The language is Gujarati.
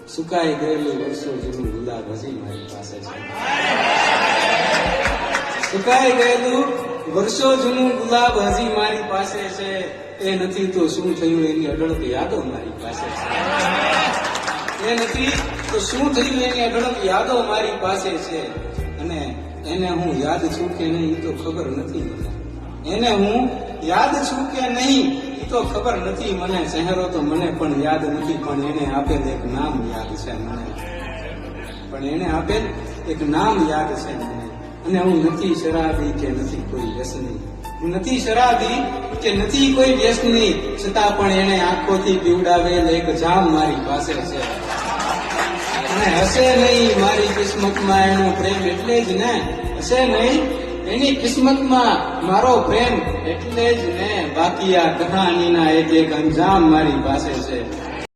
સુકાઈ ગયેલું વર્ષો જૂનું ગુલાબ હજી મારી પાસે છે. સુકાઈ ગયેલું વર્ષો જૂનું ગુલાબ હજી મારી પાસે છે. એ નથી તો શું થયું એની અઢળક યાદો મારી પાસે છે. એ નથી તો શું થયું એની અઢળક યાદો મારી પાસે છે. અને એને હું યાદ છું કે નહીં એ તો ખબર નથી મને. એને હું યાદ છું કે નહીં એ તો ખબર નથી મને. ચહેરો તો મને પણ યાદ નથી, પણ એને આપેલ એક નામ યાદ છે મને. પણ એને આપેલ એક નામ યાદ છે મને. અને હું નથી શરાબી કે નથી કોઈ વ્યસની, હું નથી શરાબી કે નથી કોઈ વ્યસની, છતાં પણ એને આંખોથી પીવડાવેલ એક જામ મારી પાસે છે. અને હશે નહીં મારી કિસ્મતમાં એનો પ્રેમ એટલે જ ને, હશે નહીં એની કિસ્મતમાં મારો પ્રેમ એટલે જ ને. બાકી આ કહાનીના એક એક અંજામ મારી પાસે છે.